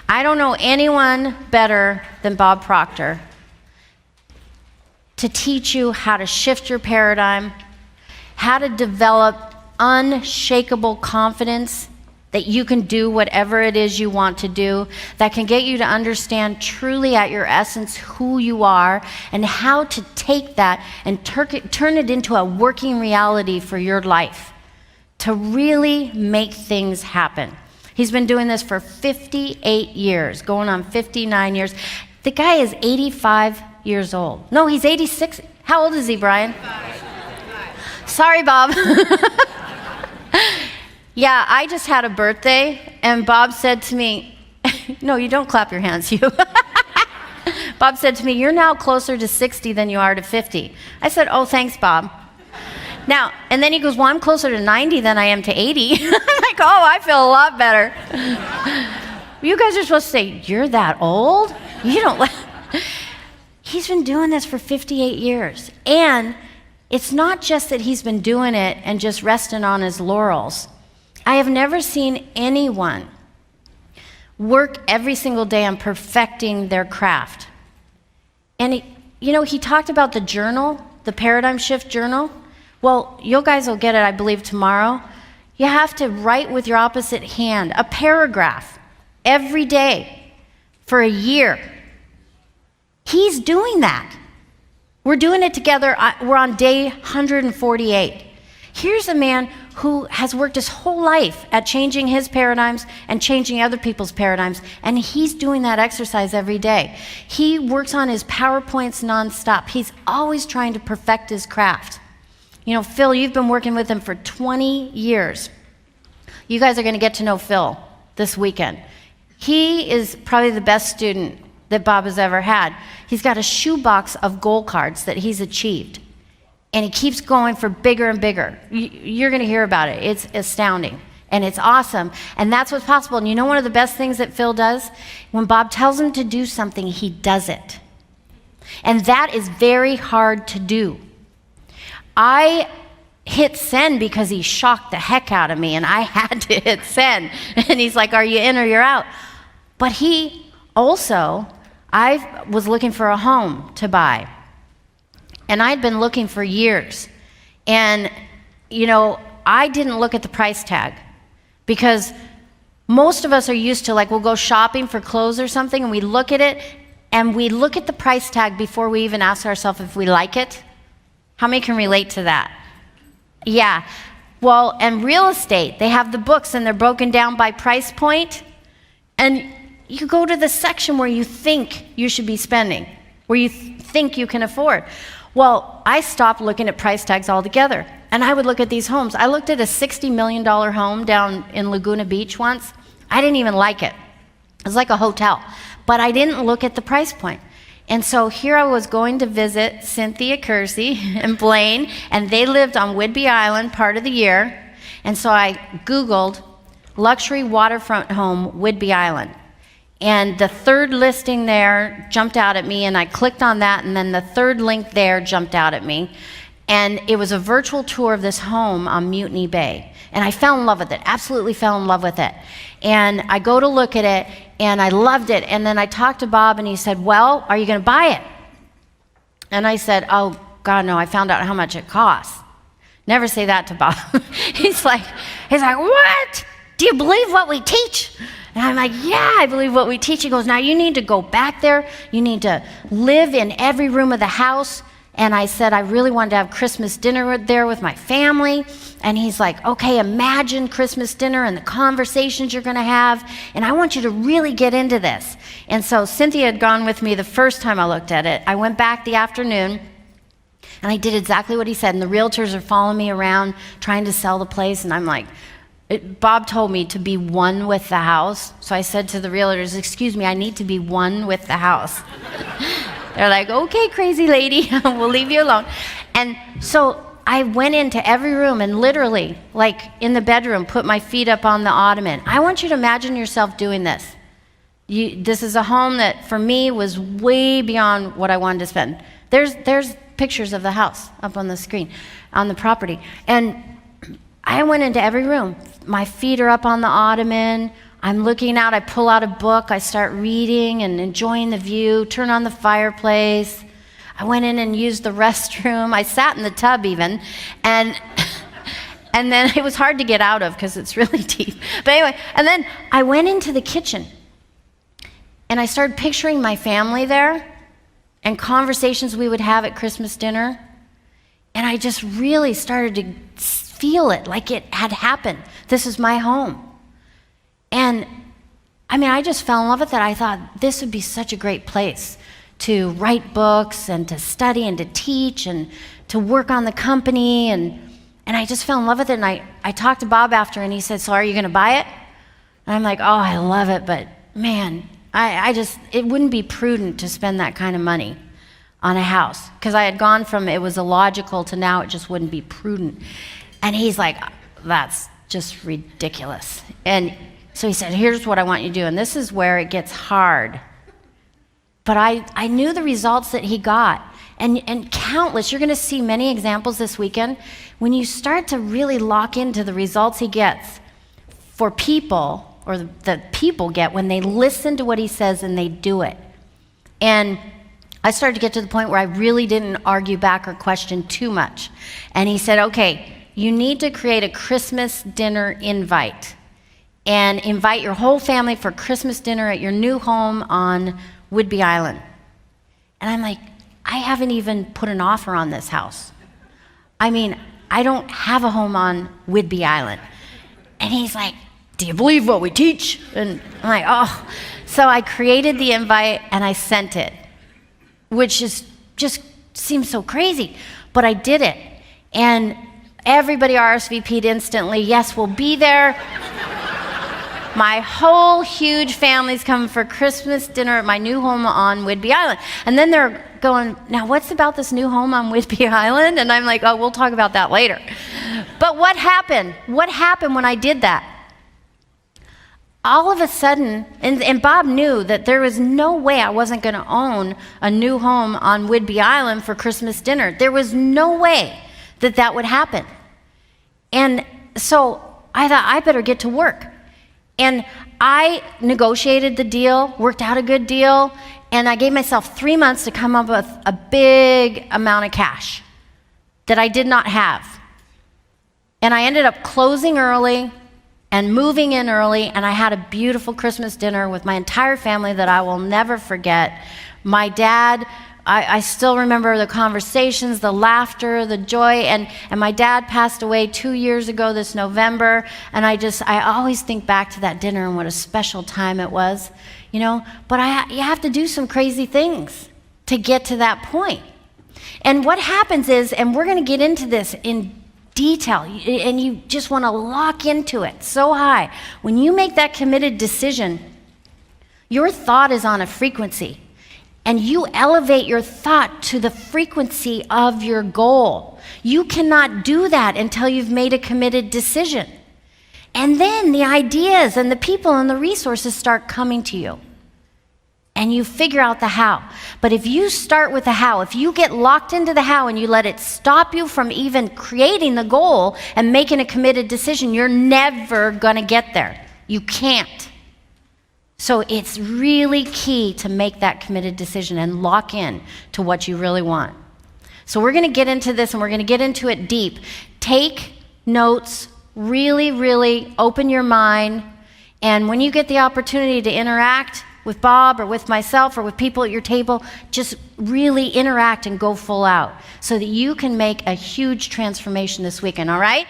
I don't know anyone better than Bob Proctor to teach you how to shift your paradigm, how to develop unshakable confidence that you can do whatever it is you want to do, that can get you to understand truly at your essence who you are, and how to take that and turn it into a working reality for your life, to really make things happen. He's been doing this for 58 years, going on 59 years. The guy is 85 years old. No, he's 86. How old is he, Brian? 85. Sorry, Bob. Yeah, I just had a birthday, and Bob said to me, no, you don't clap your hands, you. Bob said to me, you're now closer to 60 than you are to 50. I said, oh, thanks, Bob. Now, and then he goes, well, I'm closer to 90 than I am to 80. I'm like, oh, I feel a lot better. You guys are supposed to say, you're that old? You don't. He's been doing this for 58 years. And it's not just that he's been doing it and just resting on his laurels. I have never seen anyone work every single day on perfecting their craft. And he talked about the journal, the Paradigm Shift Journal. Well, you guys will get it, I believe, tomorrow. You have to write with your opposite hand a paragraph every day for a year. He's doing that. We're doing it together. We're on day 148. Here's a man who has worked his whole life at changing his paradigms and changing other people's paradigms, and he's doing that exercise every day. He works on his PowerPoints nonstop. He's always trying to perfect his craft. Phil, you've been working with him for 20 years. You guys are going to get to know Phil this weekend. He is probably the best student that Bob has ever had. He's got a shoebox of goal cards that he's achieved. And he keeps going for bigger and bigger. You're going to hear about it. It's astounding. And it's awesome. And that's what's possible. And one of the best things that Phil does? When Bob tells him to do something, he does it. And that is very hard to do. I hit send because he shocked the heck out of me, and I had to hit send. And he's like, are you in or you're out? But he also, I was looking for a home to buy. And I'd been looking for years. And, I didn't look at the price tag, because most of us are used to, we'll go shopping for clothes or something, and we look at it, and we look at the price tag before we even ask ourselves if we like it. How many can relate to that? Yeah. Well, and real estate, they have the books, and they're broken down by price point. And you go to the section where you think you should be spending, where you think you can afford. Well, I stopped looking at price tags altogether, and I would look at these homes. I looked at a $60 million home down in Laguna Beach once. I didn't even like it. It was like a hotel, but I didn't look at the price point. And so here I was going to visit Cynthia Kersey and Blaine, and they lived on Whidbey Island part of the year. And so I Googled luxury waterfront home, Whidbey Island. And the third listing there jumped out at me, and I clicked on that, and then the third link there jumped out at me. And it was a virtual tour of this home on Mutiny Bay. And I fell in love with it, absolutely fell in love with it. And I go to look at it, and I loved it. And then I talked to Bob, and he said, well, are you going to buy it? And I said, oh, God, no, I found out how much it costs. Never say that to Bob. He's like, what? Do you believe what we teach? And I'm like, yeah, I believe what we teach. He goes, now you need to go back there. You need to live in every room of the house. And I said, I really wanted to have Christmas dinner there with my family. And he's like, okay, imagine Christmas dinner and the conversations you're going to have. And I want you to really get into this. And so Cynthia had gone with me the first time I looked at it. I went back the afternoon, and I did exactly what he said. And the realtors are following me around trying to sell the place. And I'm like, Bob told me to be one with the house. So I said to the realtors, excuse me, I need to be one with the house. They're like, okay, crazy lady, we'll leave you alone. And so I went into every room and literally, in the bedroom, put my feet up on the ottoman. I want you to imagine yourself doing this. This is a home that, for me, was way beyond what I wanted to spend. There's pictures of the house up on the screen, on the property. And I went into every room. My feet are up on the ottoman. I'm looking out, I pull out a book, I start reading and enjoying the view, turn on the fireplace. I went in and used the restroom. I sat in the tub even, and then it was hard to get out of because it's really deep. But anyway, and then I went into the kitchen, and I started picturing my family there and conversations we would have at Christmas dinner, and I just really started to feel it like it had happened. This is my home. And I just fell in love with it. I thought this would be such a great place to write books and to study and to teach and to work on the company. And I just fell in love with it. And I talked to Bob after, and he said, so are you going to buy it? And I'm like, oh, I love it, but man, it wouldn't be prudent to spend that kind of money on a house, because I had gone from it was illogical to now it just wouldn't be prudent. And he's like, that's just ridiculous. And so he said, here's what I want you to do, and this is where it gets hard. But I knew the results that he got, and countless. You're going to see many examples this weekend. When you start to really lock into the results he gets for people, or the people get when they listen to what he says and they do it. And I started to get to the point where I really didn't argue back or question too much. And he said, okay, you need to create a Christmas dinner invite and invite your whole family for Christmas dinner at your new home on Whidbey Island. And I'm like, I haven't even put an offer on this house. I don't have a home on Whidbey Island. And he's like, do you believe what we teach? And I'm like, oh. So I created the invite and I sent it, which is just seems so crazy, but I did it. And everybody RSVP'd instantly. Yes, we'll be there. My whole huge family's coming for Christmas dinner at my new home on Whidbey Island. And then they're going, now what's about this new home on Whidbey Island? And I'm like, oh, we'll talk about that later. But what happened? What happened when I did that? All of a sudden, and Bob knew that there was no way I wasn't going to own a new home on Whidbey Island for Christmas dinner. There was no way that would happen. And so I thought, I better get to work. And I negotiated the deal, worked out a good deal, and I gave myself 3 months to come up with a big amount of cash that I did not have. And I ended up closing early and moving in early, and I had a beautiful Christmas dinner with my entire family that I will never forget. My dad, I still remember the conversations, the laughter, the joy, and my dad passed away 2 years ago this November, and I always think back to that dinner and what a special time it was, but you have to do some crazy things to get to that point. And what happens is, and we're going to get into this in detail, and you just want to lock into it so high. When you make that committed decision, your thought is on a frequency. And you elevate your thought to the frequency of your goal. You cannot do that until you've made a committed decision. And then the ideas and the people and the resources start coming to you. And you figure out the how. But if you start with the how, if you get locked into the how and you let it stop you from even creating the goal and making a committed decision, you're never going to get there. You can't. So it's really key to make that committed decision and lock in to what you really want. So we're going to get into this, and we're going to get into it deep. Take notes, really, really open your mind, and when you get the opportunity to interact with Bob or with myself or with people at your table, just really interact and go full out so that you can make a huge transformation this weekend, all right?